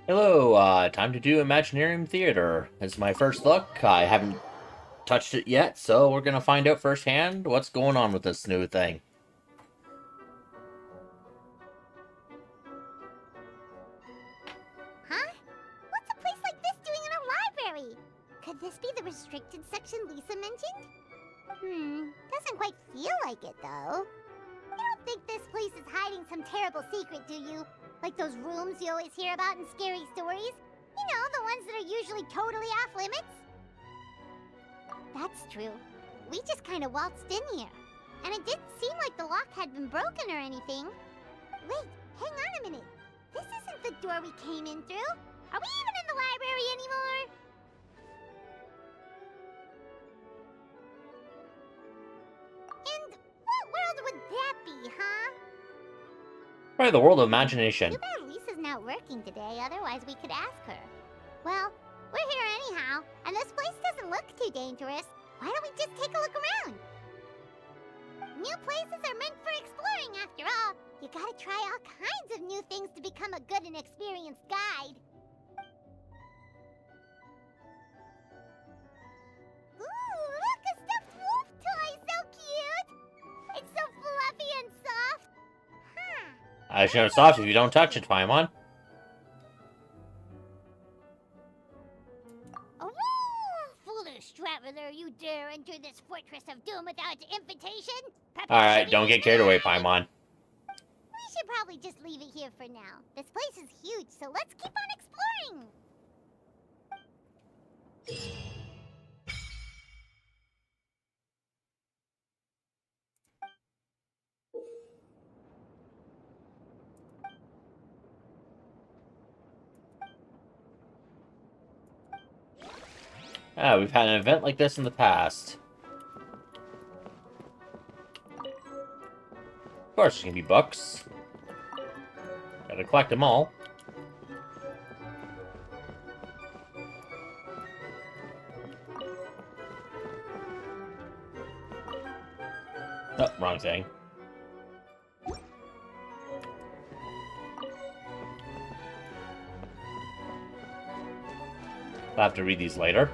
Hello, time to do Imaginarium Theater. This is my first look. I haven't touched it yet, so we're gonna find out firsthand what's going on with this new thing. Huh? What's a place like this doing in a library? Could this be the restricted section Lisa mentioned? Doesn't quite feel like it, though. You don't think this place is hiding some terrible secret, do you? Like those rooms you always hear about in scary stories? You know, the ones that are usually totally off limits? That's true. We just kind of waltzed in here. And it didn't seem like the lock had been broken or anything. Wait, hang on a minute. This isn't the door we came in through. Are we even in the library anymore? And what world would that be, huh? Probably the world of imagination. Too bad Lisa's not working today, otherwise we could ask her. Well, we're here anyhow, and this place doesn't look too dangerous. Why don't we just take a look around? New places are meant for exploring, after all. You gotta try all kinds of new things to become a good and experienced guide. Ooh, look, a stuffed wolf toy! So cute! It's so fluffy and soft. Huh. I show it's soft if you don't touch it, Paimon. Oh, foolish traveler, you dare enter this fortress of doom without invitation? Alright, don't get carried away, Paimon. We should probably just leave it here for now. This place is huge, so let's keep on exploring. We've had an event like this in the past. Of course, there's gonna be books. Gotta collect them all. Oh, wrong thing. I'll have to read these later.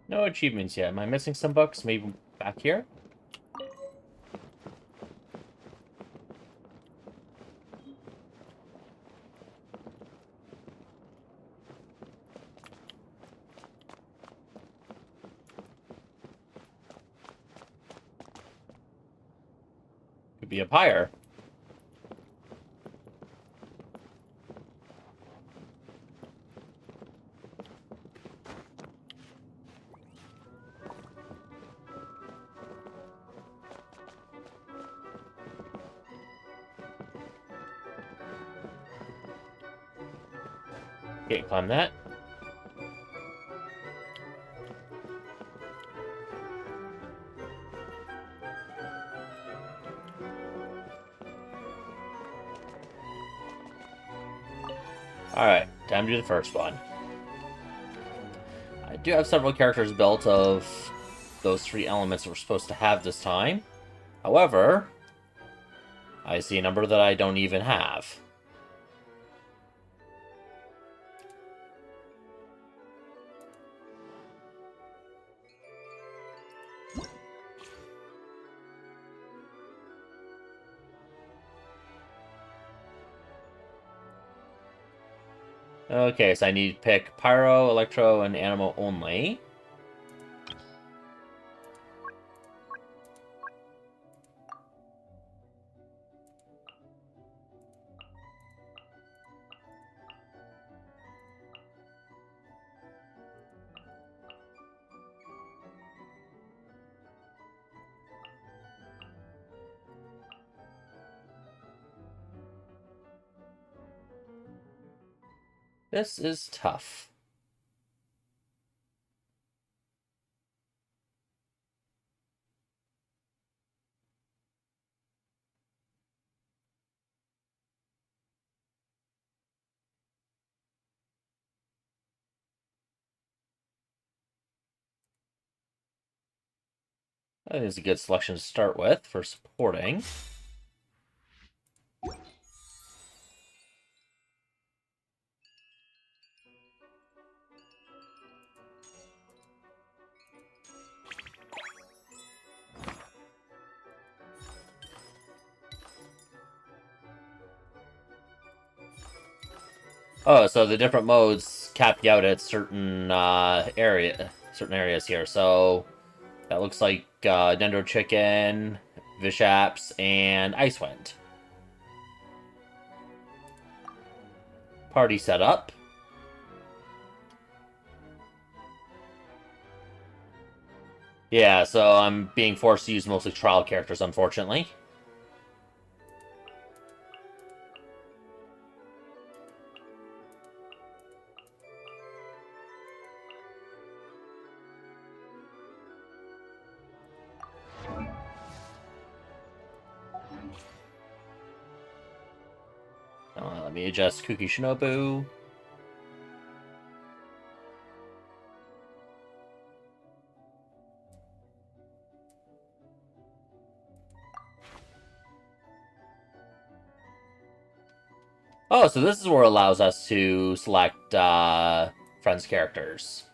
No achievements yet. Am I missing some books? Maybe back here? Could be up higher. Okay, climb that. Alright, time to do the first one. I do have several characters built of those three elements we're supposed to have this time. However, I see a number that I don't even have. Okay, so I need to pick Pyro, Electro, and Animal only. This is tough. That is a good selection to start with for supporting. Oh, so the different modes cap you out at certain areas here. So that looks like Dendro Chicken, Vishaps, and Icewind. Party setup. Yeah, so I'm being forced to use mostly trial characters, unfortunately. Let me adjust Kuki Shinobu. Oh, so this is where it allows us to select friends' characters.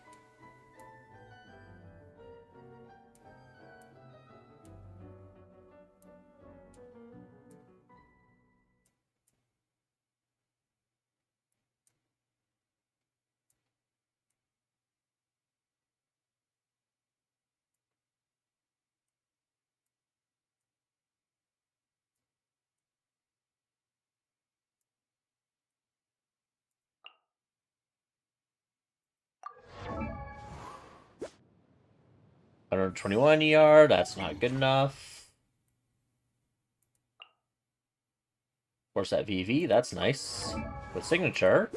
$121 ER, that's not good enough. Force that VV, that's nice. With signature.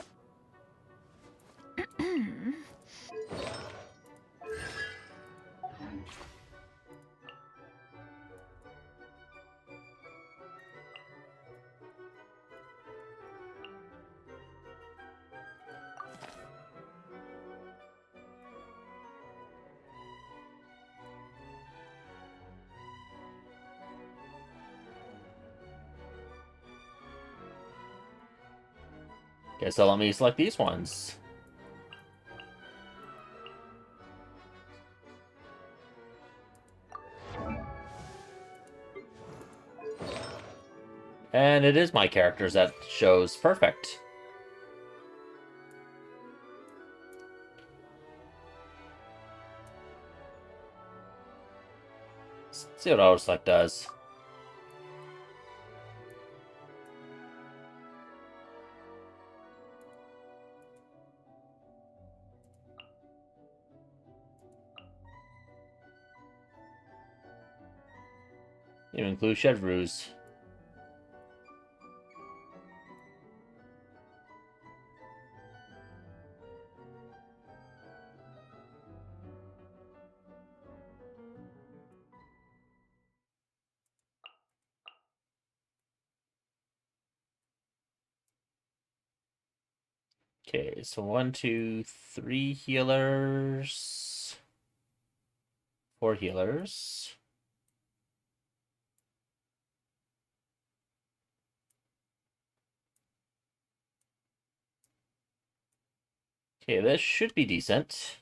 Okay, so let me select these ones. And it is my characters that shows perfect. Let's see what auto-select does. You include Chevreuse. Okay, so 1, 2, 3 healers. 4 healers. Okay, this should be decent.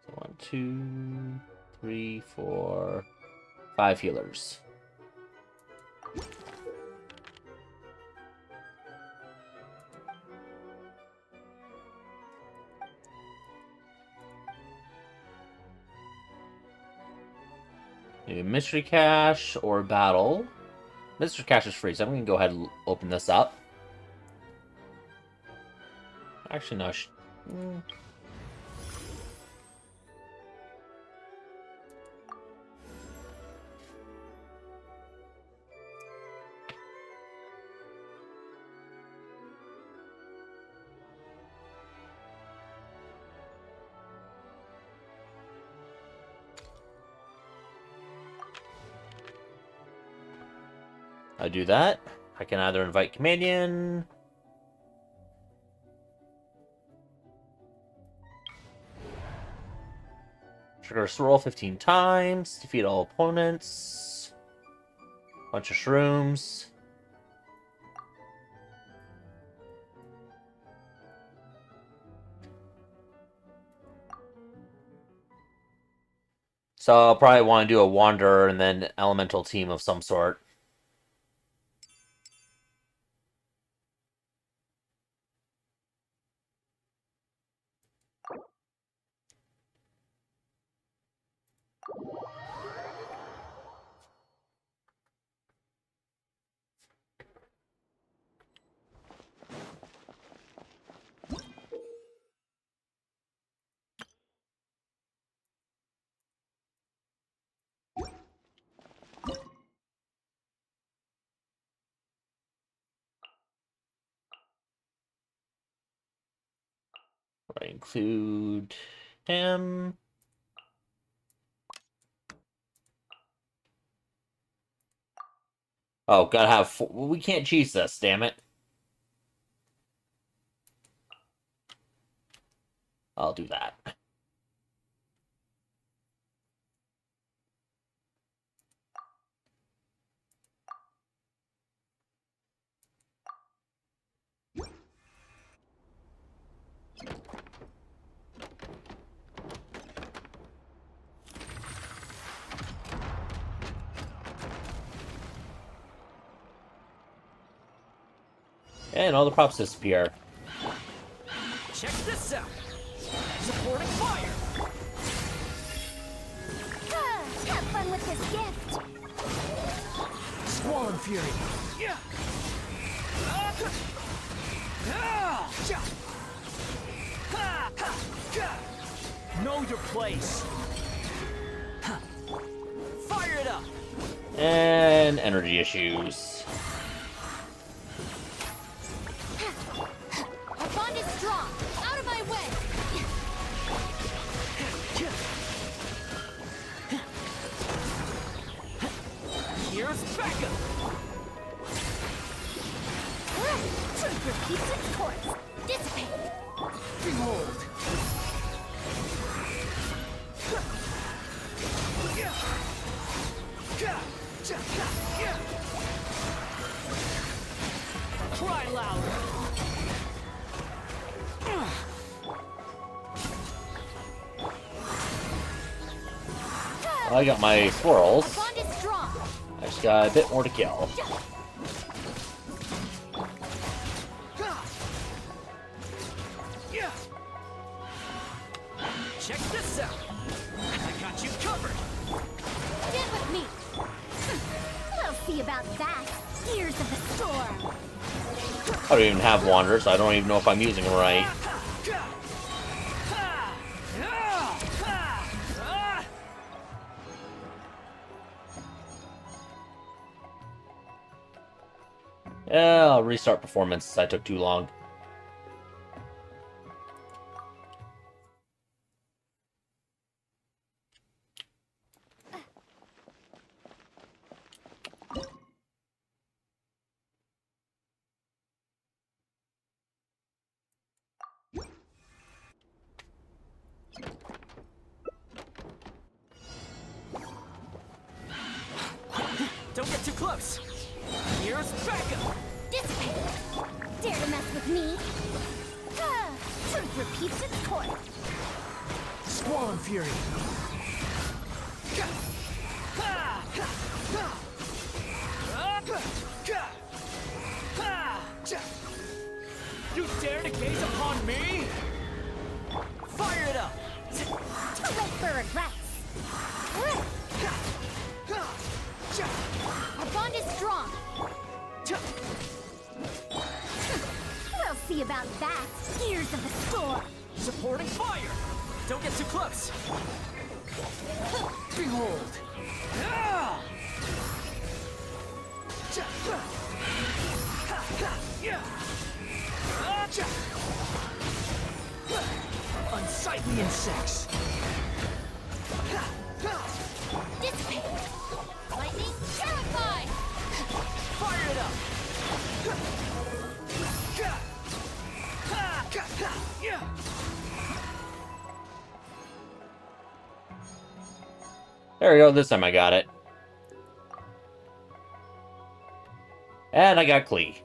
So 1, 2, 3, 4, 5 healers. Maybe Mystery Cache or Battle. Mystery Cache is free, so I'm going to go ahead and open this up. Actually, no. Mm. I do that. I can either invite companion. Trigger swirl 15 times. Defeat all opponents. Bunch of shrooms. So I'll probably want to do a Wanderer and then Elemental team of some sort. I include him. Oh, gotta have four. We can't cheese this, damn it. I'll do that. And all the props disappear. Check this out. Supporting fire. Have fun with this gift. Squall and fury. Yeah. Know your place. Fire it up. And energy issues. Our bond is strong. Out of my way. Here's backup. Truth repeats its course. Dissipate. Behold. Cry louder. I got my swirls. Our bond is strong. I just got a bit more to kill. Check this out. I got you covered. Stand with me. We'll see about that. Ears of the storm. I don't even have Wanderers, so I don't even know if I'm using them right. Yeah, I'll restart performance. I took too long. Don't get too close. Here's backup. Dissipate. Dare to mess with me? Truth repeats its course. Squall and fury. You dare to gaze upon me? Fire it up. Too late for regrets. Our bond is strong. We'll see about that. Ears of the storm. Supporting fire! Don't get too close! Behold! Unsightly insects! Dissipate! Lightning, terrify! Fire it up! There we go, this time I got it. And I got Klee.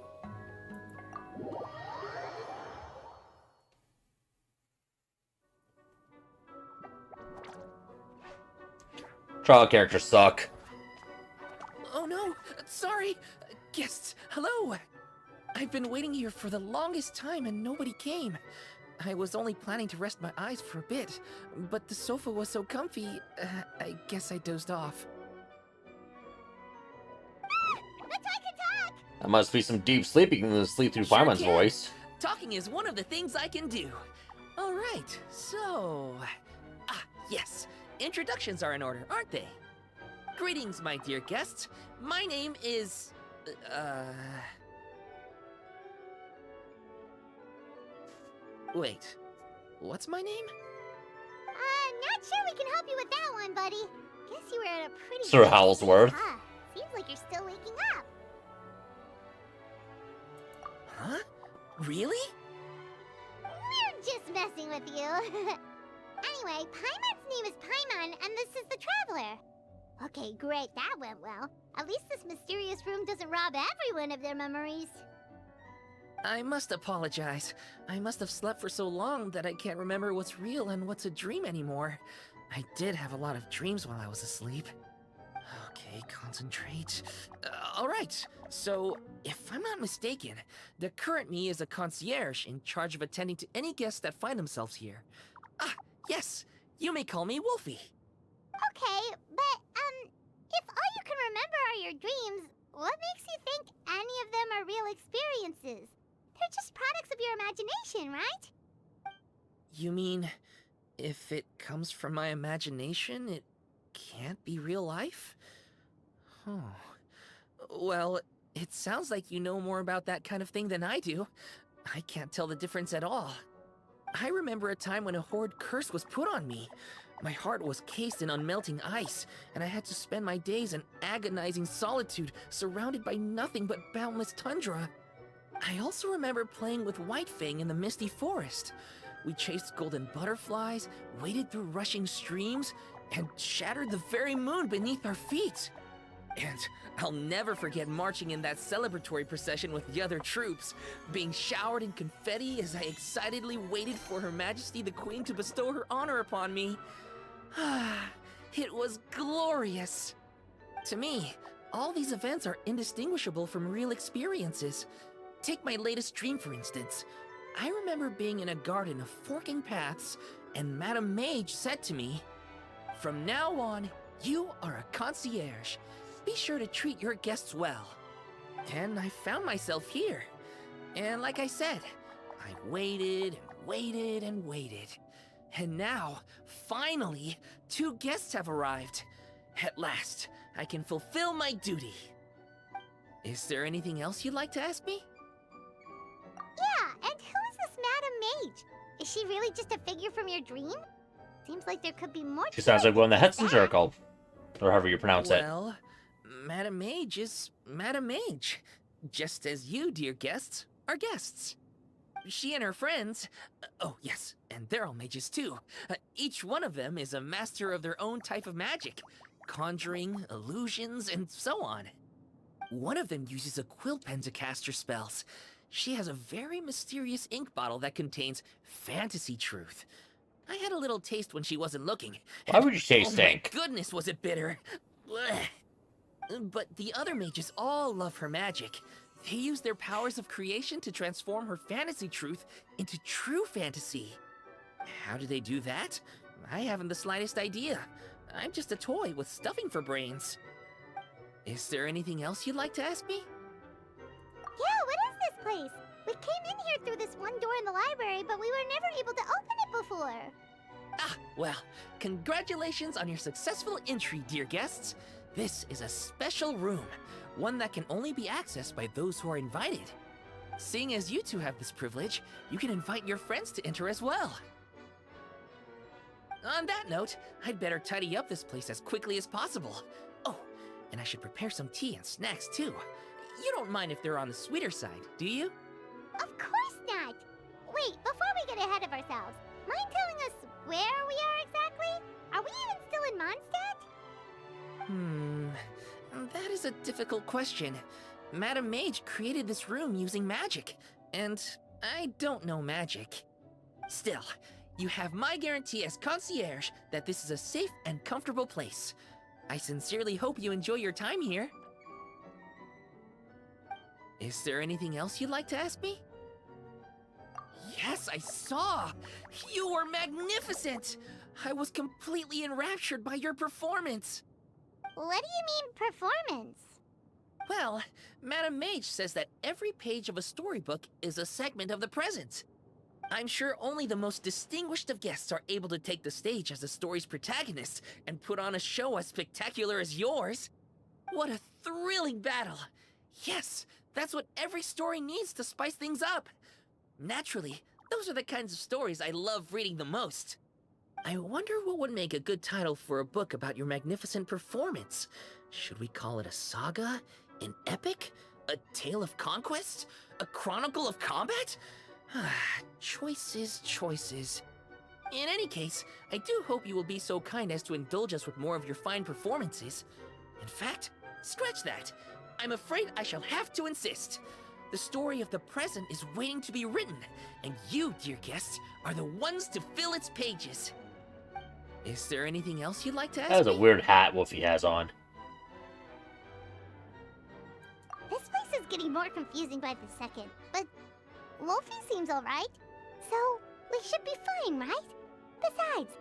Trial characters suck. Oh no, sorry. Guests, hello. I've been waiting here for the longest time and nobody came. I was only planning to rest my eyes for a bit, but the sofa was so comfy, I guess I dozed off. Let's I can talk! That must be some deep sleeping in the sleep through Sure Paimon's can. voice. Talking is one of the things I can do. All right, so... yes. Introductions are in order, aren't they? Greetings, my dear guests. My name is... Wait, what's my name? Not sure we can help you with that one, buddy. Guess you were at a pretty... Sir good Howlsworth. sleep, huh? Seems like you're still waking up. Huh? Really? We're just messing with you. Anyway, Paimon's name is Paimon, and this is the Traveler. Okay, great, that went well. At least this mysterious room doesn't rob everyone of their memories. I must apologize. I must have slept for so long that I can't remember what's real and what's a dream anymore. I did have a lot of dreams while I was asleep. Okay, concentrate. Alright, so if I'm not mistaken, the current me is a concierge in charge of attending to any guests that find themselves here. Yes, you may call me Wolfie. Okay, but, if all you can remember are your dreams, what makes you think any of them are real experiences? They're just products of your imagination, right? You mean, if it comes from my imagination, it can't be real life? Oh. Well, it sounds like you know more about that kind of thing than I do. I can't tell the difference at all. I remember a time when a horrid curse was put on me. My heart was cased in unmelting ice, and I had to spend my days in agonizing solitude, surrounded by nothing but boundless tundra. I also remember playing with Whitefang in the misty forest. We chased golden butterflies, waded through rushing streams, and shattered the very moon beneath our feet. And I'll never forget marching in that celebratory procession with the other troops, being showered in confetti as I excitedly waited for Her Majesty the Queen to bestow her honor upon me. It was glorious. To me, all these events are indistinguishable from real experiences. Take my latest dream, for instance. I remember being in a garden of forking paths, and Madame Mage said to me, "From now on, you are a concierge. Be sure to treat your guests well." And I found myself here. And like I said, I waited and waited and waited. And now, finally, 2 guests have arrived. At last, I can fulfill my duty. Is there anything else you'd like to ask me? Yeah, and who is this Madame Mage? Is she really just a figure from your dream? Seems like there could be more. She sounds like one in the that. Hetson Circle. Or however you pronounce it. Well, Madame Mage is Madame Mage. Just as you, dear guests, are guests. She and her friends, oh yes, and they're all mages too. Each one of them is a master of their own type of magic. Conjuring, illusions, and so on. One of them uses a quill pen to cast her spells. She has a very mysterious ink bottle that contains fantasy truth. I had a little taste when she wasn't looking. Why would you taste ink? Oh my goodness, was it bitter. Blech. But the other mages all love her magic. They use their powers of creation to transform her fantasy truth into true fantasy. How do they do that? I haven't the slightest idea. I'm just a toy with stuffing for brains. Is there anything else you'd like to ask me? Yeah, what is this place? We came in here through this one door in the library, but we were never able to open it before. Ah, well, congratulations on your successful entry, dear guests. This is a special room, one that can only be accessed by those who are invited. Seeing as you two have this privilege, you can invite your friends to enter as well. On that note, I'd better tidy up this place as quickly as possible. Oh, and I should prepare some tea and snacks too. You don't mind if they're on the sweeter side, do you? Of course not! Wait, before we get ahead of ourselves, mind telling us where we are exactly? Are we even still in Mondstadt? That is a difficult question. Madam Mage created this room using magic, and I don't know magic. Still, you have my guarantee as concierge that this is a safe and comfortable place. I sincerely hope you enjoy your time here. Is there anything else you'd like to ask me? Yes, I saw! You were magnificent! I was completely enraptured by your performance! What do you mean, performance? Well, Madam Mage says that every page of a storybook is a segment of the present. I'm sure only the most distinguished of guests are able to take the stage as the story's protagonist and put on a show as spectacular as yours. What a thrilling battle! Yes, that's what every story needs to spice things up. Naturally, those are the kinds of stories I love reading the most. I wonder what would make a good title for a book about your magnificent performance. Should we call it a saga? An epic? A tale of conquest? A chronicle of combat? Choices, choices. In any case, I do hope you will be so kind as to indulge us with more of your fine performances. In fact, scratch that. I'm afraid I shall have to insist. The story of the present is waiting to be written, and you, dear guests, are the ones to fill its pages. Is there anything else you'd like to ask me? That was a weird hat Wolfie has on. This place is getting more confusing by the second, but Wolfie seems alright. So, we should be fine, right? Besides,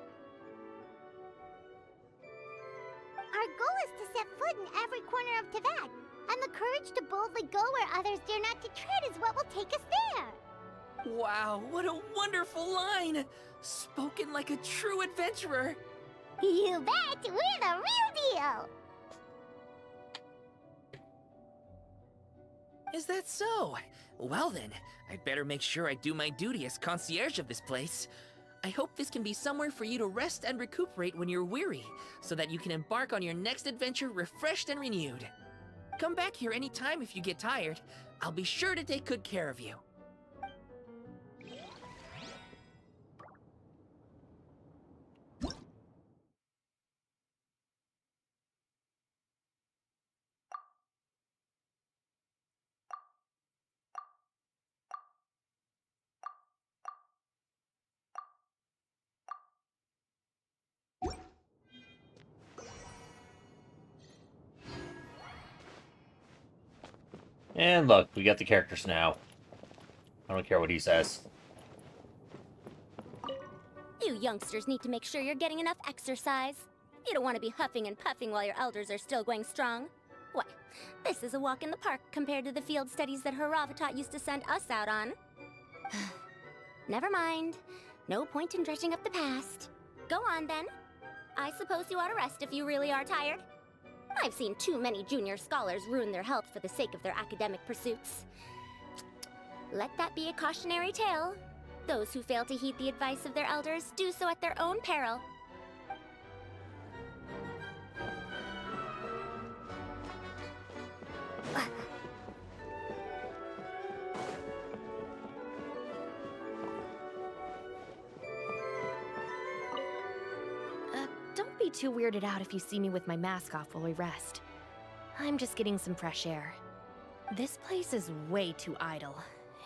our goal is to set foot in every corner of Teyvat, and the courage to boldly go where others dare not to tread is what will take us there. Wow, what a wonderful line! Spoken like a true adventurer! You bet! We're the real deal! Is that so? Well then, I'd better make sure I do my duty as concierge of this place. I hope this can be somewhere for you to rest and recuperate when you're weary, so that you can embark on your next adventure refreshed and renewed. Come back here anytime if you get tired. I'll be sure to take good care of you. And look, we got the characters now. I don't care what he says. You youngsters need to make sure you're getting enough exercise. You don't want to be huffing and puffing while your elders are still going strong. Why, this is a walk in the park compared to the field studies that Haravatat used to send us out on. Never mind. No point in dredging up the past. Go on, then. I suppose you ought to rest if you really are tired. I've seen too many junior scholars ruin their health for the sake of their academic pursuits. Let that be a cautionary tale. Those who fail to heed the advice of their elders do so at their own peril. Don't be too weirded out if you see me with my mask off while we rest. I'm just getting some fresh air. This place is way too idle.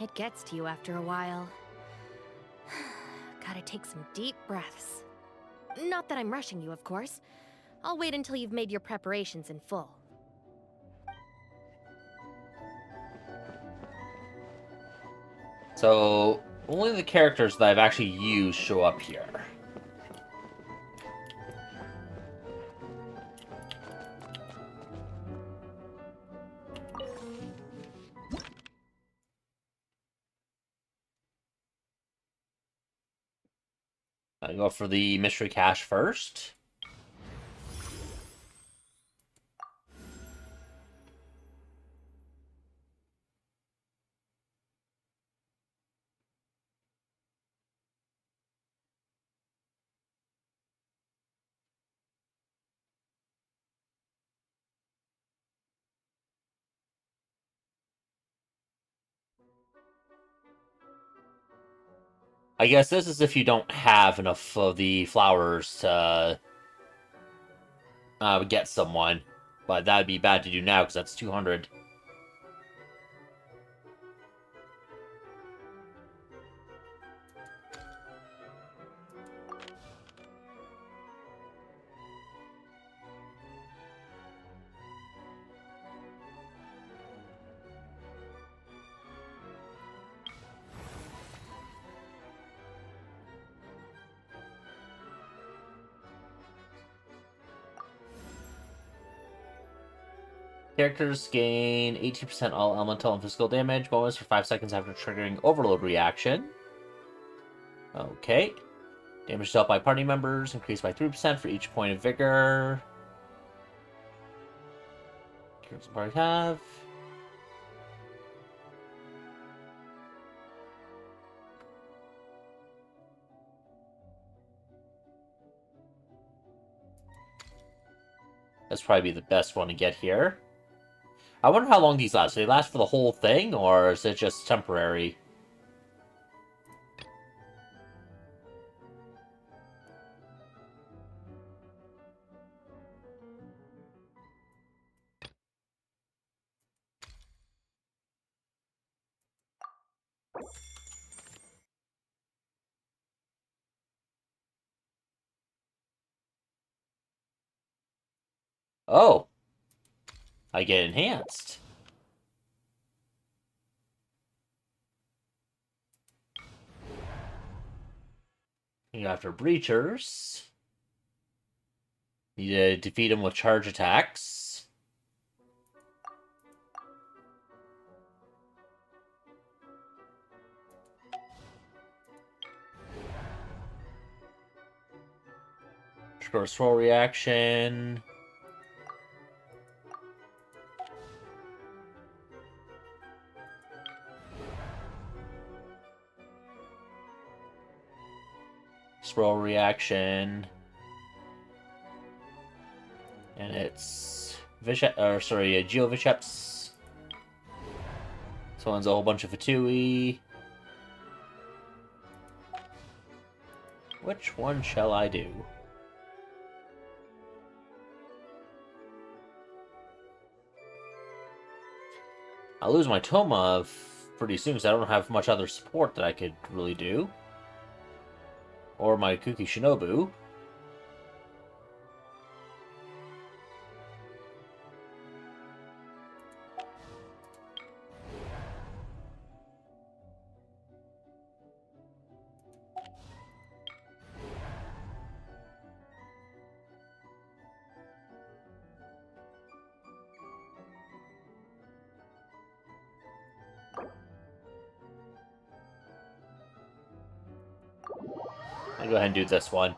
It gets to you after a while. Gotta take some deep breaths. Not that I'm rushing you, of course. I'll wait until you've made your preparations in full. So, only the characters that I've actually used show up here. Go for the mystery cache first. I guess this is if you don't have enough of the flowers to get someone. But that'd be bad to do now, because that's 200. Characters gain 18% all elemental and physical damage bonus for 5 seconds after triggering overload reaction. Okay. Damage dealt by party members increased by 3% for each point of vigor. Characters in party have. That's probably the best one to get here. I wonder how long these last. Do they last for the whole thing, or is it just temporary? Oh. I get enhanced. You go after breachers. You need to defeat them with charge attacks. Trigger a swirl reaction. Swirl reaction. And it's Geo Visceps. So one's a whole bunch of Fatui. Which one shall I do? I'll lose my Toma pretty soon because I don't have much other support that I could really do. Or my Kuki Shinobu. I'll go ahead and do this one.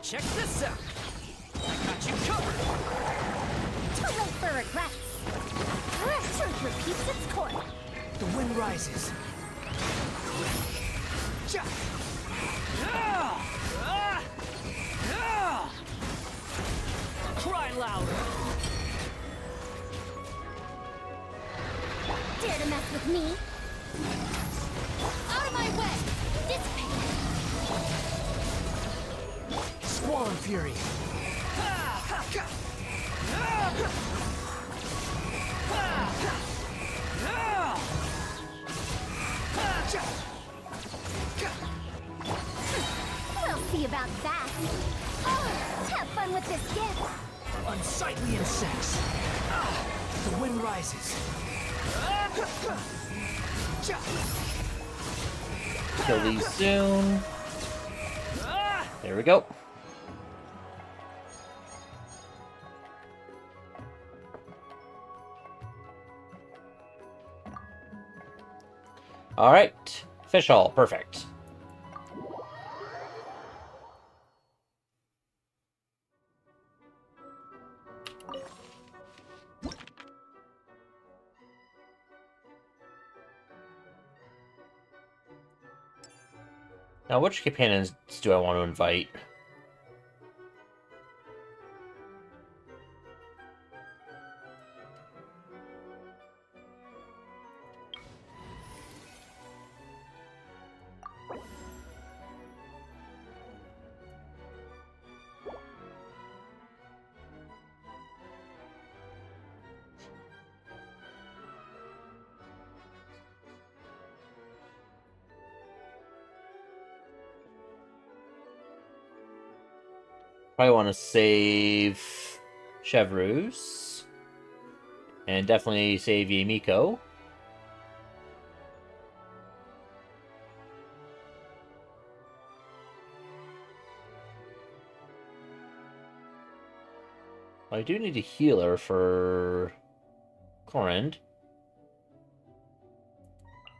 Check this out. I got you covered. Too late for regrets. Truth repeats its course. The wind rises. Cry louder. Dare to mess with me? Out of my way! Dissipate! Squall Fury. We'll see about with this gift. Unsightly insects. Ah, the wind rises. Kill these soon. There we go. Alright. Fish hole. Perfect. Now, which companions do I want to invite? Probably want to save Chevreuse. And definitely save Yamiko. I do need a healer for Corrin.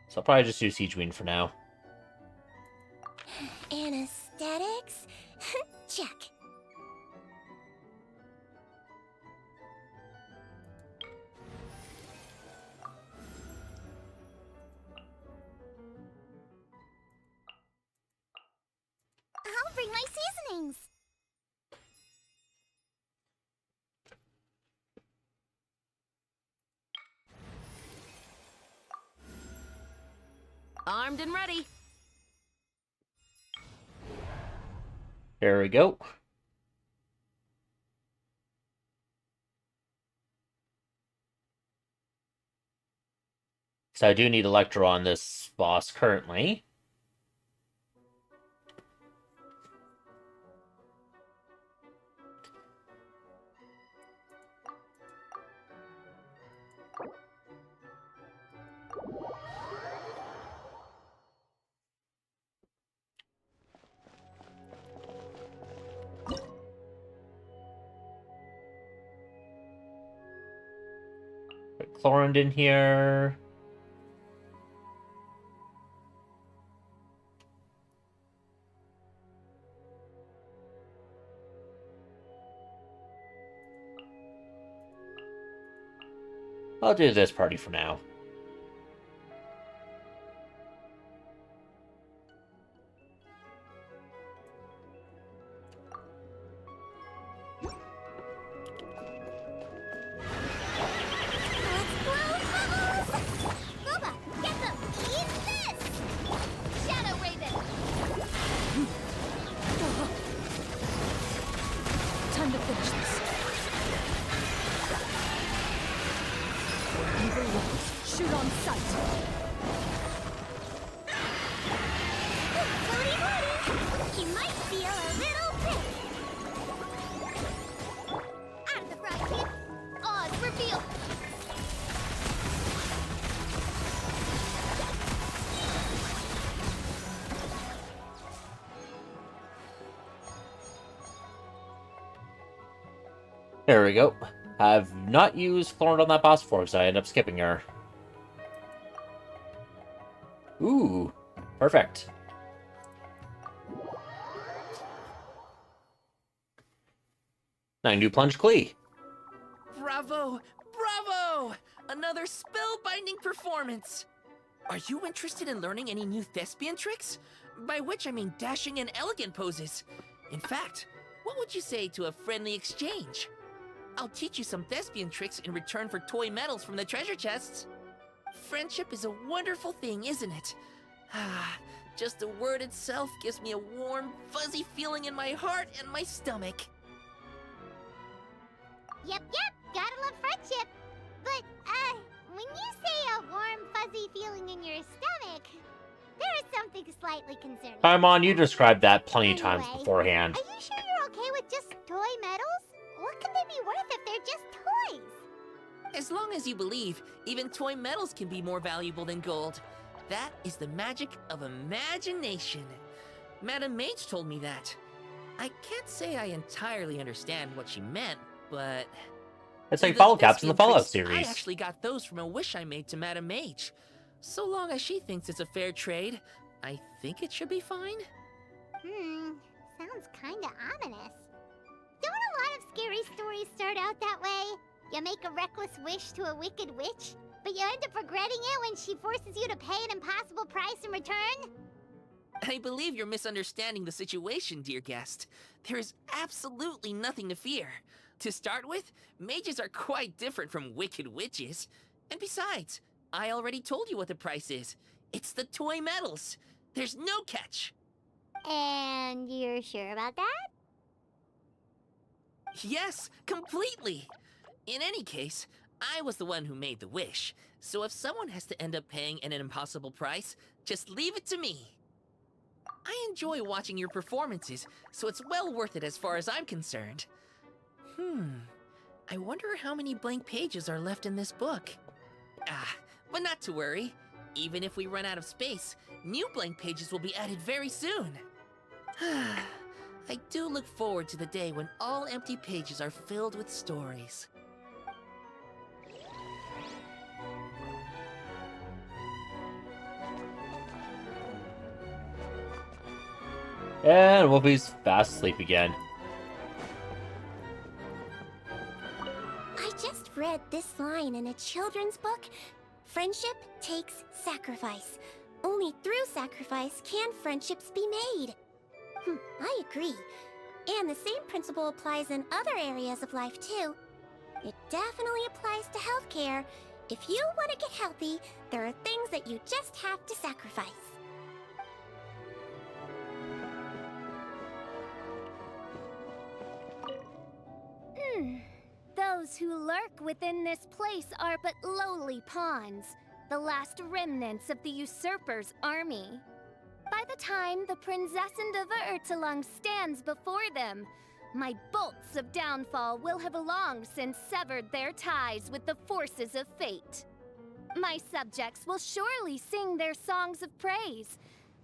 So I'll probably just do Siegewind for now. Anesthetics? Check. I'll bring my seasonings. Armed and ready. There we go. So I do need Electro on this boss currently. Put Chlorinde in here. I'll do this party for now. There we go. I've not used Chlorinde on that boss before, so I end up skipping her. Ooh, perfect. Now I can do Plunge Klee. Bravo! Bravo! Another spellbinding performance! Are you interested in learning any new thespian tricks? By which I mean dashing and elegant poses. In fact, what would you say to a friendly exchange? I'll teach you some thespian tricks in return for toy medals from the treasure chests. Friendship is a wonderful thing, isn't it? Ah, just the word itself gives me a warm, fuzzy feeling in my heart and my stomach. Yep, gotta love friendship. But, when you say a warm, fuzzy feeling in your stomach, there is something slightly concerning. Paimon, you described that plenty of times Anyway, beforehand. Are you sure you're okay with just toy medals? As long as you believe, even toy medals can be more valuable than gold. That is the magic of imagination. Madam Mage told me that. I can't say I entirely understand what she meant, but... It's like The follow caps in the thespian Fallout priest, series. I actually got those from a wish I made to Madam Mage. So long as she thinks it's a fair trade, I think it should be fine. Sounds kinda ominous. Don't a lot of scary stories start out that way? You make a reckless wish to a wicked witch, but you end up regretting it when she forces you to pay an impossible price in return? I believe you're misunderstanding the situation, dear guest. There is absolutely nothing to fear. To start with, mages are quite different from wicked witches. And besides, I already told you what the price is. It's the toy medals. There's no catch. And you're sure about that? Yes, completely. In any case, I was the one who made the wish. So if someone has to end up paying an impossible price, just leave it to me. I enjoy watching your performances, so it's well worth it as far as I'm concerned. I wonder how many blank pages are left in this book. But not to worry. Even if we run out of space, new blank pages will be added very soon. I do look forward to the day when all empty pages are filled with stories. And Wolfie's fast asleep again. I just read this line in a children's book. Friendship takes sacrifice. Only through sacrifice can friendships be made. I agree. And the same principle applies in other areas of life too. It definitely applies to healthcare. If you want to get healthy, there are things that you just have to sacrifice. Those who lurk within this place are but lowly pawns, the last remnants of the usurper's army. By the time the Princessend of Ertelung stands before them, my bolts of downfall will have long since severed their ties with the forces of fate. My subjects will surely sing their songs of praise,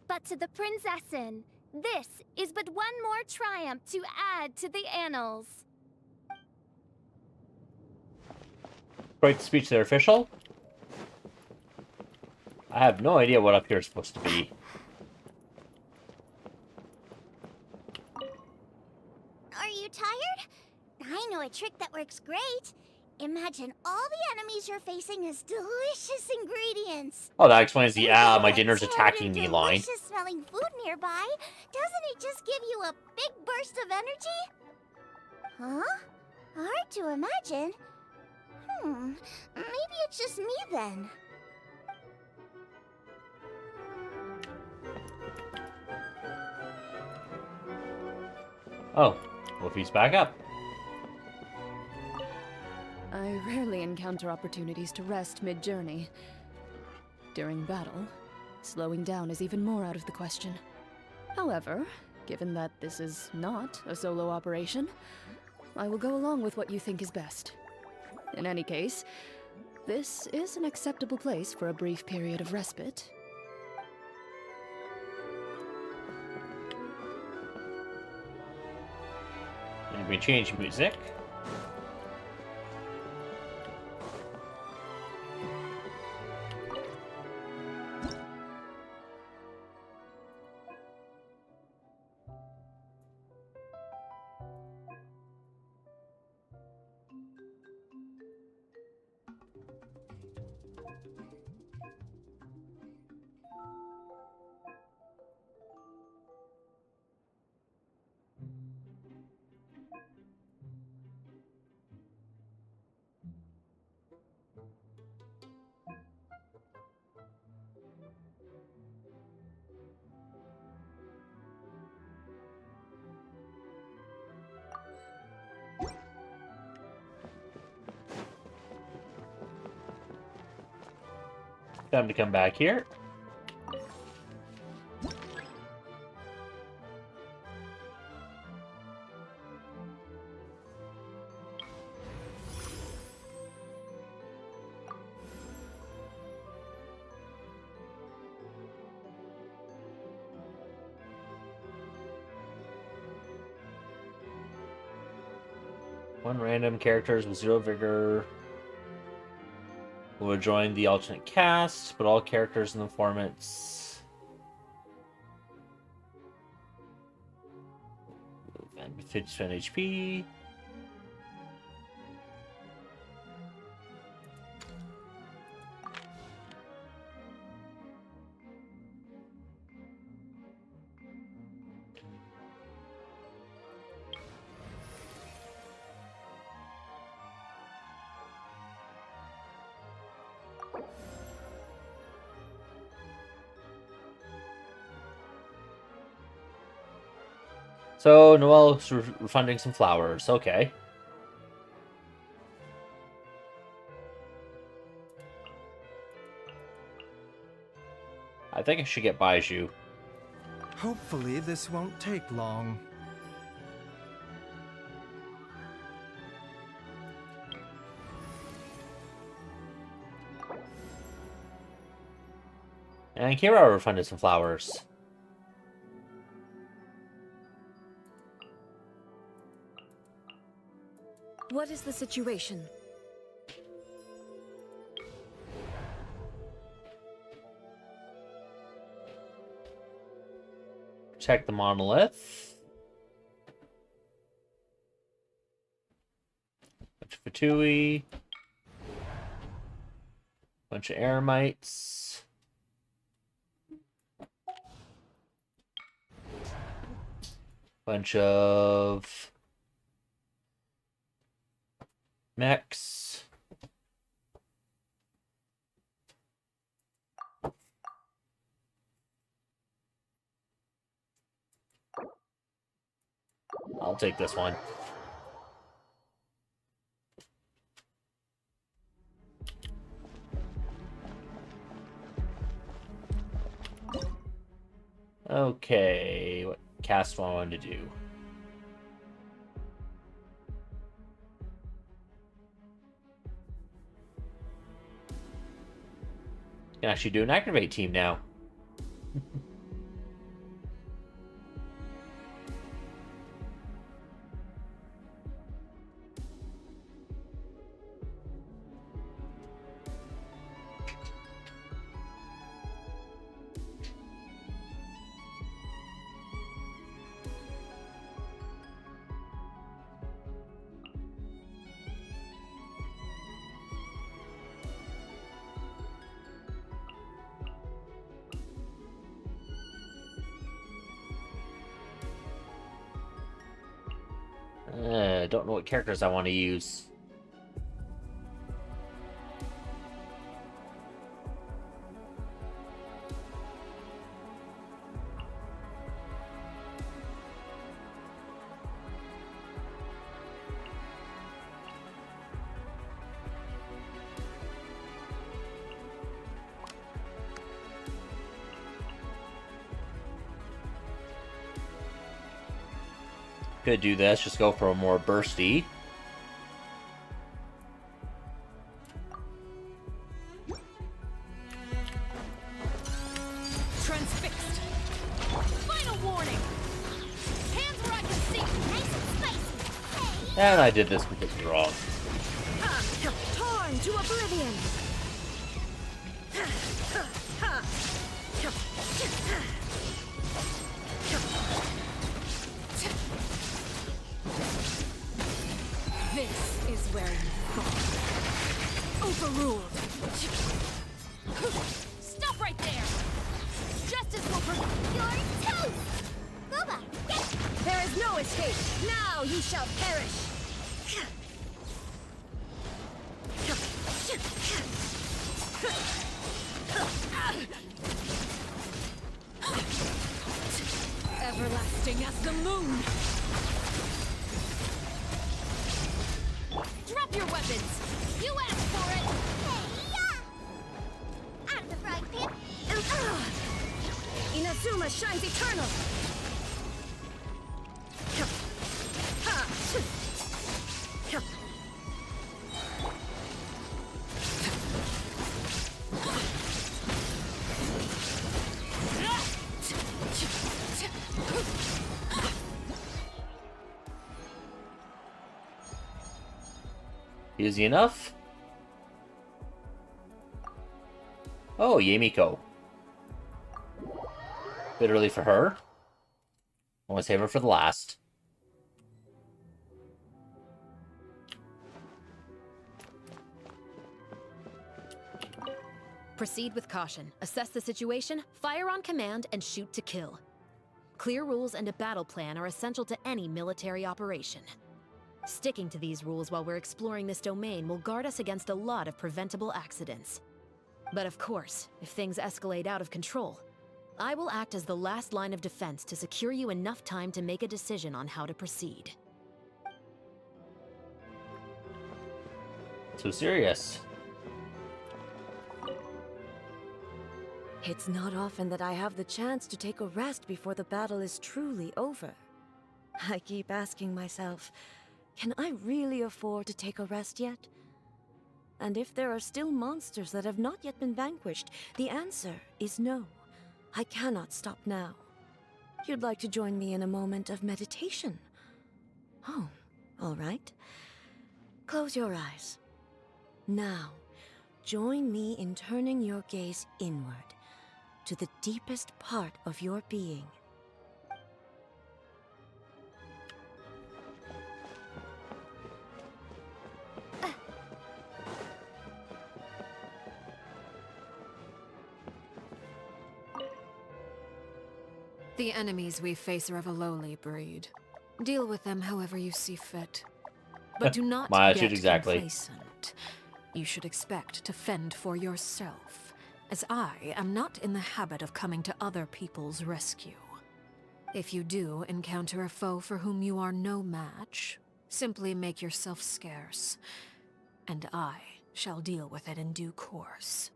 but to the Princessin, this is but one more triumph to add to the annals. Great speech there, official. I have no idea what up here is supposed to be. Are you tired? I know a trick that works great. Imagine all the enemies you're facing as delicious ingredients. Oh, that explains the And my with dinner's tender, attacking me line. delicious smelling food nearby, doesn't it just give you a big burst of energy? Huh? Hard to imagine. Maybe it's just me then. Oh, Wolfie's back up. I rarely encounter opportunities to rest mid-journey. During battle, slowing down is even more out of the question. However, given that this is not a solo operation, I will go along with what you think is best. In any case, this is an acceptable place for a brief period of respite. And we change music. Time to come back here. One random characters with 0 vigor will join the alternate cast, but all characters in the formats and 50% HP. So, Noelle's refunding some flowers. Okay. I think I should get Baiju. Hopefully this won't take long. And Kira refunded some flowers. What is the situation? Check the monolith. Bunch of Fatui. Bunch of Eremites. Bunch of mechs. I'll take this one. Okay, what cast do I want to do? Can actually do an activate team now. Don't know what characters I want to use. Could do this, just go for a more bursty. Transfixed. Final warning. Hands where I can see. Nice and spicy. And I did this completely wrong. Torn to oblivion. This is where you fall. Overruled. Stop right there. Justice will protect your toast. Booba, get. There is no escape. Now you shall perish. Everlasting as the moon. Drop your weapons! You asked for it! Hey-ya! Out of the frying pan! Inazuma shines eternal! Easy enough. Oh, Yamiko. Bit early for her. I want to save her for the last. Proceed with caution. Assess the situation, fire on command, and shoot to kill. Clear rules and a battle plan are essential to any military operation. Sticking to these rules while we're exploring this domain will guard us against a lot of preventable accidents. But of course, if things escalate out of control, I will act as the last line of defense to secure you enough time to make a decision on how to proceed. So serious. It's not often that I have the chance to take a rest before the battle is truly over. I keep asking myself, can I really afford to take a rest yet? And if there are still monsters that have not yet been vanquished, the answer is no. I cannot stop now. You'd like to join me in a moment of meditation? Oh, all right. Close your eyes. Now, join me in turning your gaze inward, to the deepest part of your being. The enemies we face are of a lowly breed. Deal with them however you see fit. But do not My get attitude exactly. complacent. You should expect to fend for yourself, as I am not in the habit of coming to other people's rescue. If you do encounter a foe for whom you are no match, simply make yourself scarce, and I shall deal with it in due course.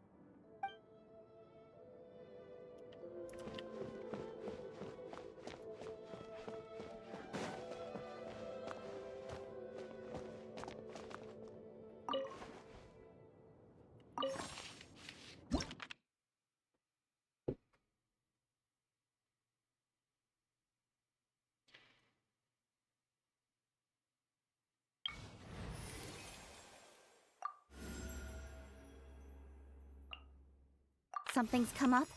Something's come up?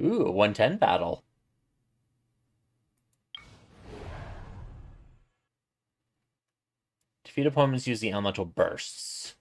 Ooh, a 110 battle. Defeat opponents using elemental bursts.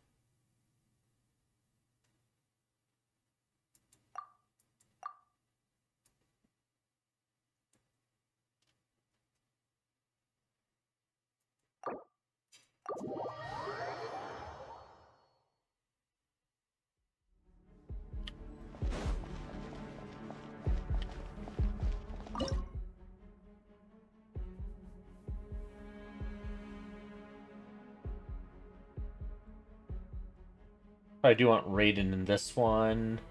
I do want Raiden in this one.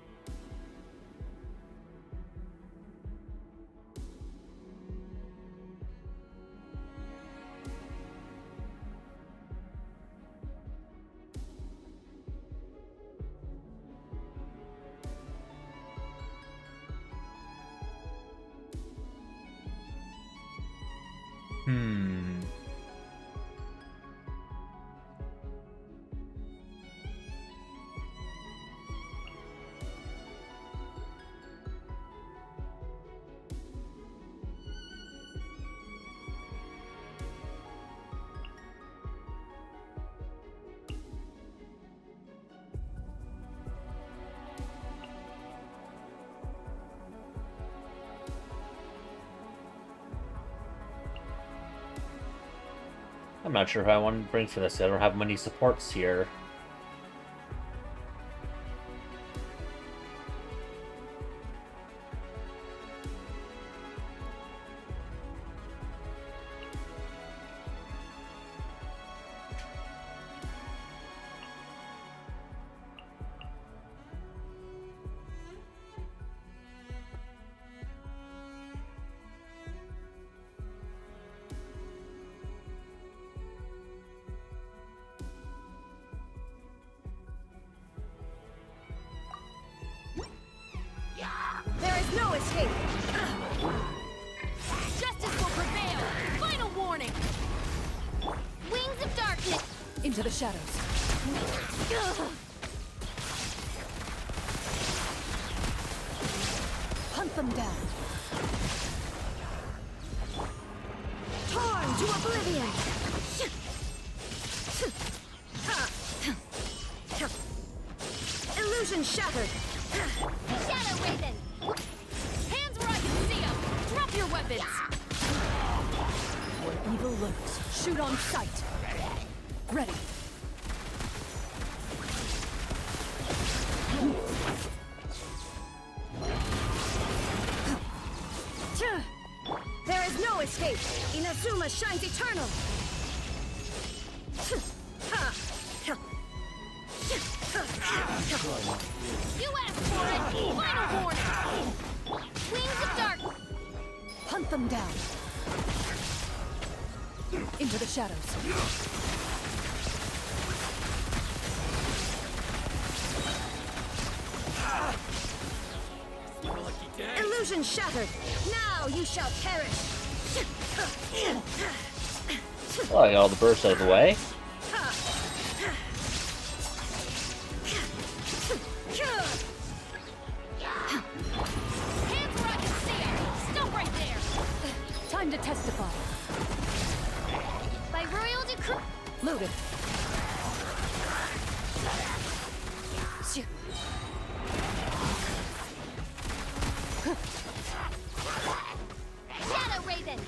I'm not sure who I want to bring for this. I don't have many supports here. Into the shadows. Hunt them down. Torn to oblivion! Illusion shattered! Shadow Raven! Hands where I can see them! Drop your weapons! Where evil lurks, shoot on sight. Ready. There is no escape! Inazuma shines eternal! You asked for it! Final warning! Wings of Dark! Hunt them down. Into the shadows. Illusion shattered! Now you shall perish! Well, I got all the bursts out of the way. Hands where I can see them! Stop right there! Time to testify. By royal decree... Loaded. Shadow Raven!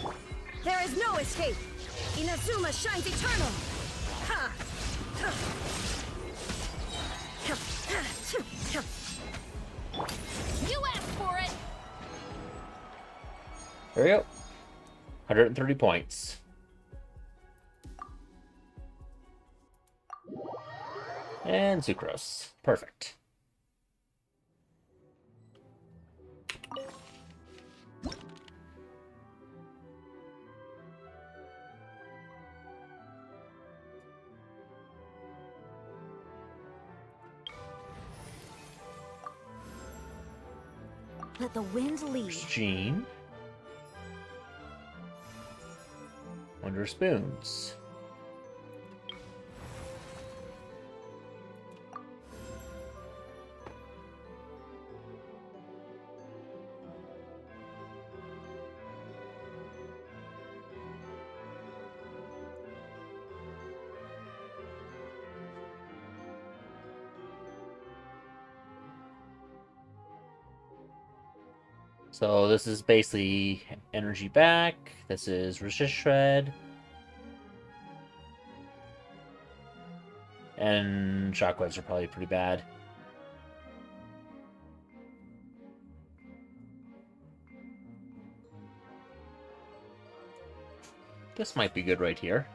There is no escape! Inazuma shines eternal! You asked for it! There we go. 130 points. And Sucrose. Perfect. Let the wind lead. Jean. Wonder Spoons. So this is basically energy back. This is resist shred. And shockwaves are probably pretty bad. This might be good right here.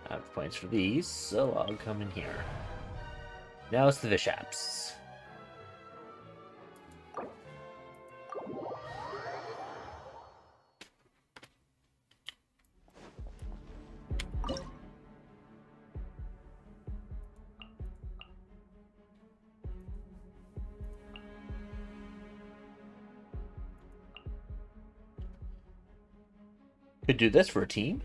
I have points for these, so I'll come in here. Now it's the Vishaps. Could do this for a team.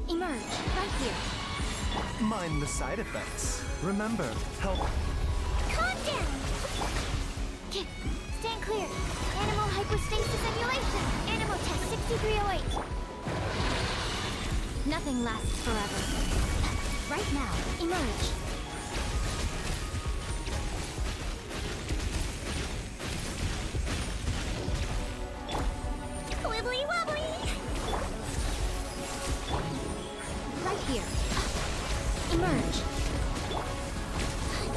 Emerge, right here. Mind the side effects. Remember, help. Calm down! Okay, stand clear. Animal hypostasis emulation. Animal test 6308. Nothing lasts forever. Right now, emerge. Wibbly wobbly! Right here. Emerge.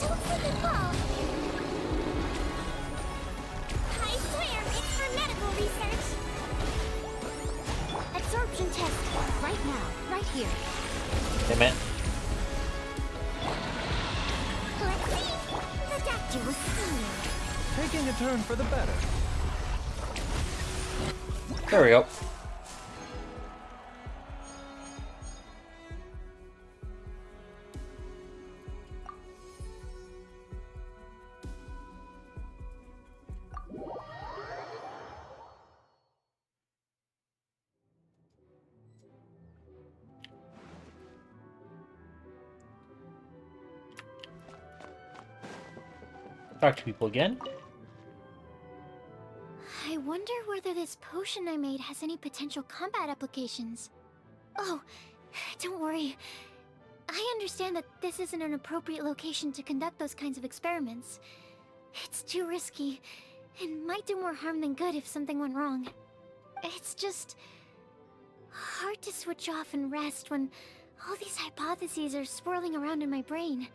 Don't slip and fall. I swear, it's for medical research. Absorption test. Right now. Right here. Hey, man. Let's see. you a scene. Taking a turn for the better. There we go. Talk to people again. I wonder whether this potion I made has any potential combat applications. Oh, don't worry. I understand that this isn't an appropriate location to conduct those kinds of experiments. It's too risky, and might do more harm than good if something went wrong. It's just hard to switch off and rest when all these hypotheses are swirling around in my brain.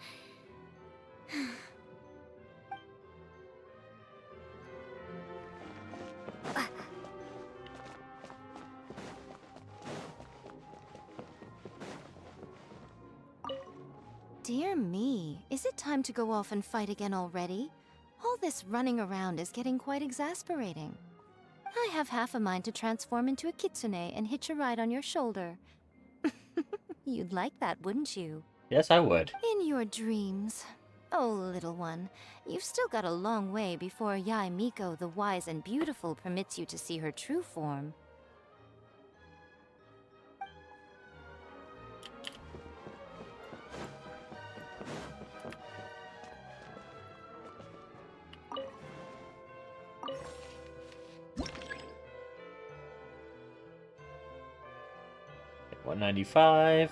Dear me, is it time to go off and fight again already? All this running around is getting quite exasperating. I have half a mind to transform into a kitsune and hitch a ride on your shoulder. You'd like that, wouldn't you? Yes, I would. In your dreams. Oh, little one, you've still got a long way before Yae Miko the Wise and Beautiful permits you to see her true form. $195.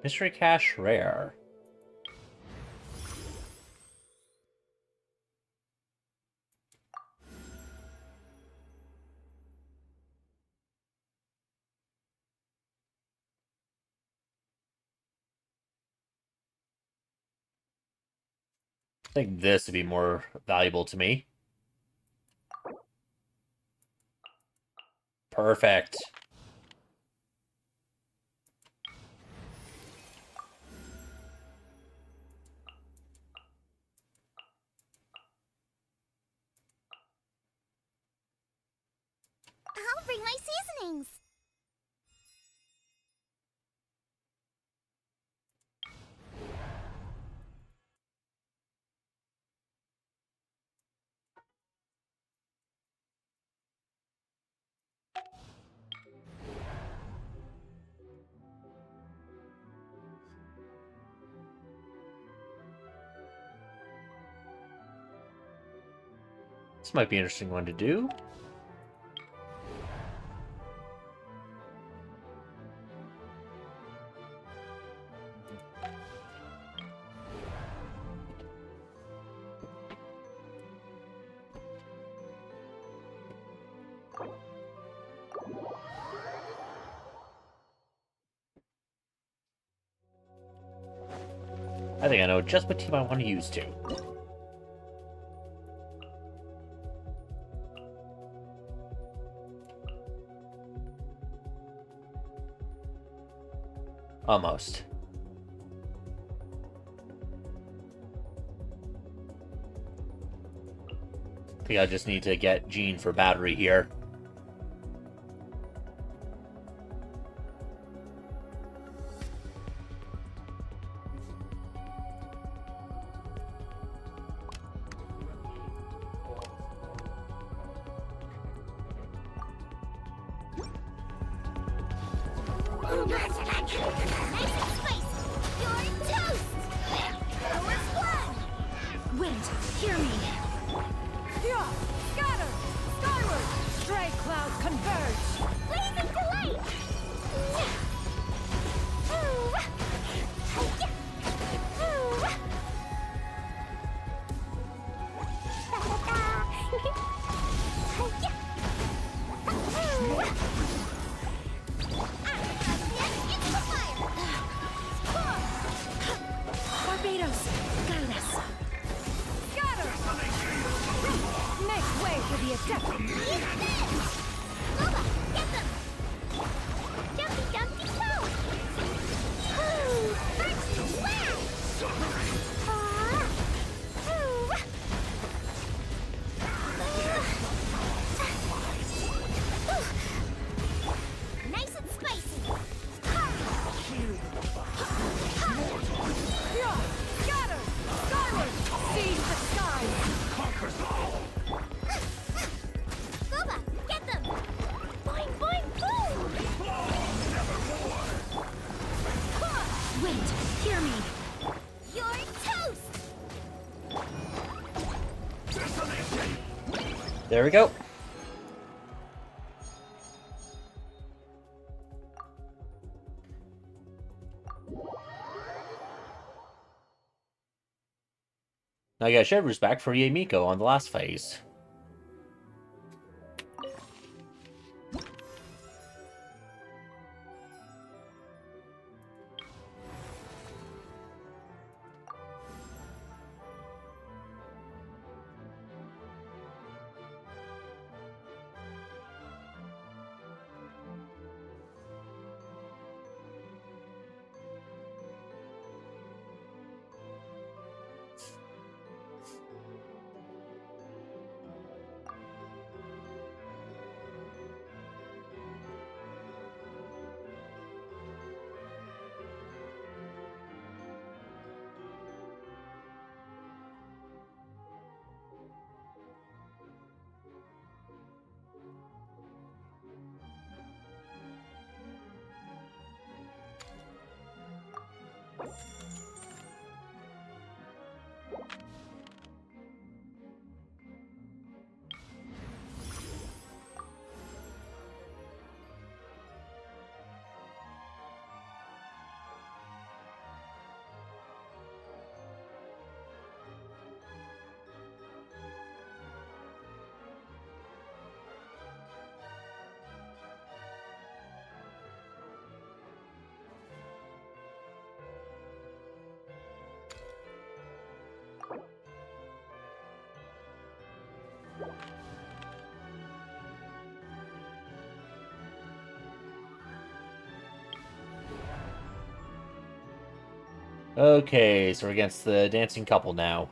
Mystery Cache Rare. I think this would be more valuable to me. Perfect. I'll bring my seasonings. This might be an interesting one to do. I think I know just what team I want to use too. Almost. I think I just need to get Jean for battery here. Wind, hear me! Pure, scatter, skyward, stray clouds converge! Blazing delight! adept. Lola, get them! Jumpy dumpty go! Ooh, first splash! Ooh. Nice and spicy! Yeah, scatter! Skyward! Seize the skies! Lola, get them! Boing, boing, boom! Wait, hear me. You're toast! There we go. Now I got Shivers back for Yamiko on the last phase. Okay, so we're against the dancing couple now.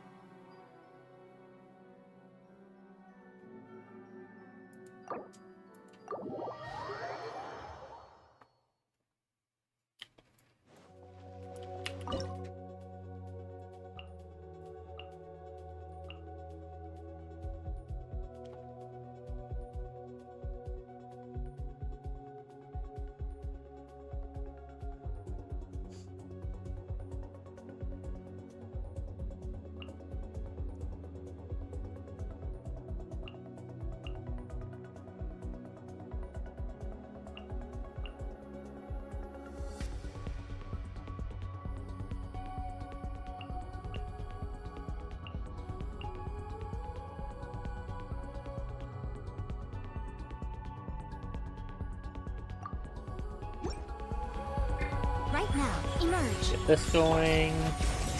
Right now, emerge. Get this going.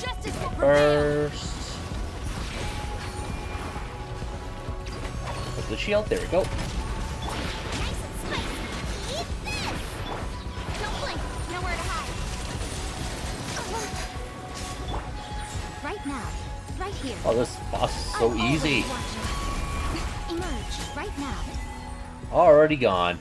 Justice will prevail. First. With the shield, there we go. Nice and spicy. Eat this! Don't blink. Nowhere to hide. Right now. Right here. Oh, this boss is so easy. Emerge. Right now. Already gone.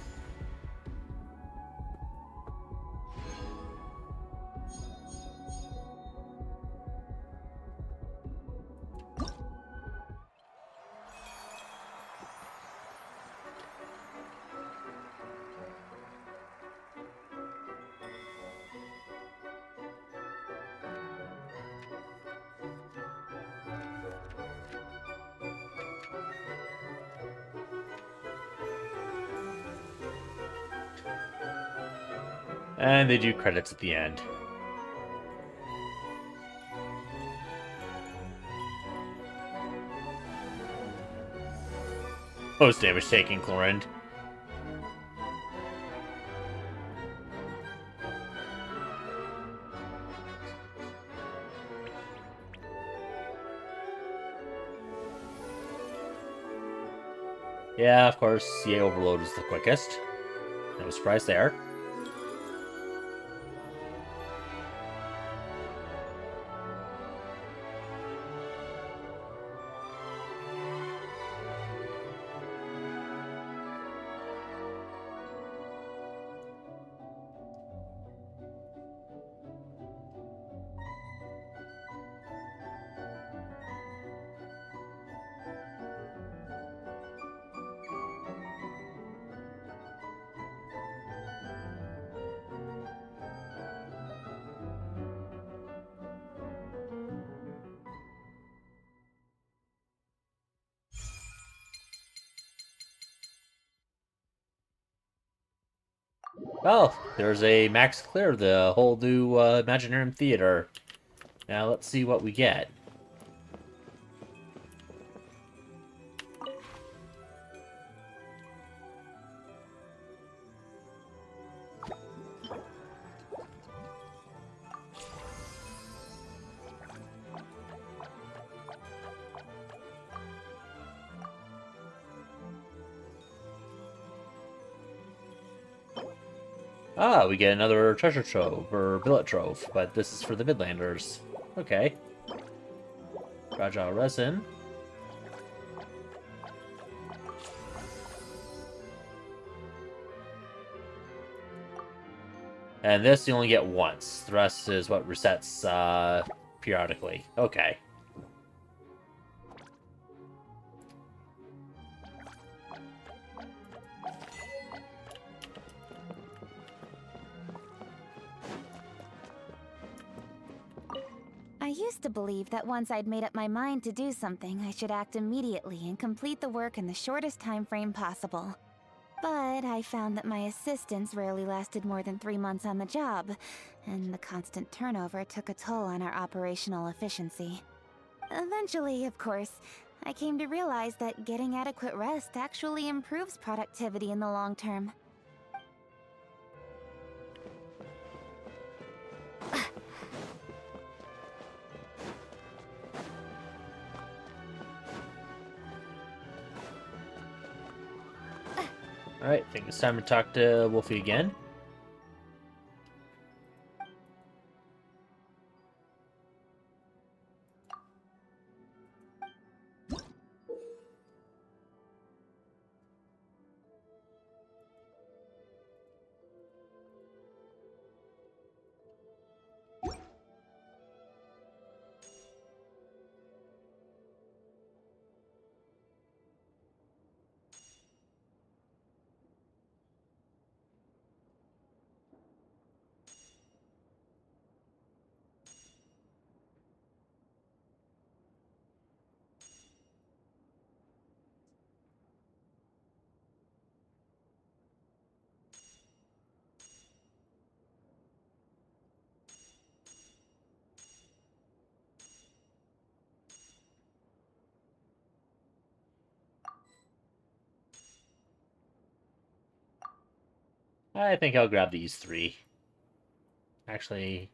And they do credits at the end. Most damage taken, Clorinde. Yeah, of course, CA Overload is the quickest. No surprise there. Well, there's a max clear of the whole new Imaginarium Theater. Now let's see what we get. Ah, we get another treasure trove, or billet trove, but this is for the Midlanders. Okay. Fragile resin. And this you only get once. The rest is what resets periodically. Okay. I used to believe that once I'd made up my mind to do something, I should act immediately and complete the work in the shortest time frame possible. But I found that my assistants rarely lasted more than 3 months on the job, and the constant turnover took a toll on our operational efficiency. Eventually, of course, I came to realize that getting adequate rest actually improves productivity in the long term. Alright, I think it's time to talk to Wolfie again. I think I'll grab these 3. Actually...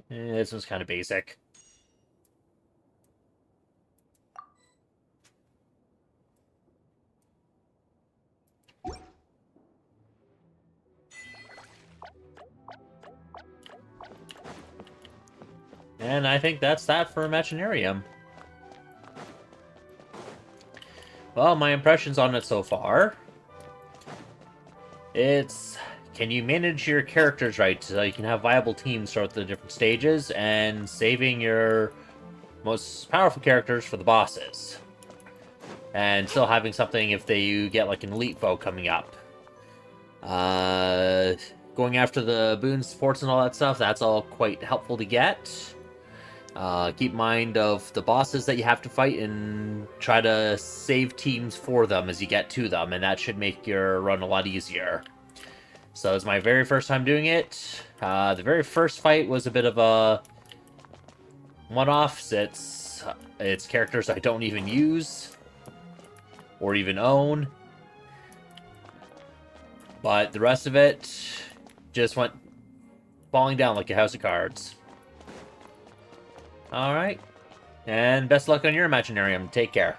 this one's kind of basic. And I think that's that for Imaginarium. Well, my impressions on it so far... It's... Can you manage your characters right so you can have viable teams throughout the different stages, and saving your most powerful characters for the bosses? And still having something if you get like an elite foe coming up. Going after the boon supports and all that stuff, that's all quite helpful to get. Keep in mind of the bosses that you have to fight and try to save teams for them as you get to them, and that should make your run a lot easier. So it's my very first time doing it. The very first fight was a bit of a one-off. It's characters I don't even use or even own. But the rest of it just went falling down like a house of cards. Alright. And best luck on your Imaginarium. Take care.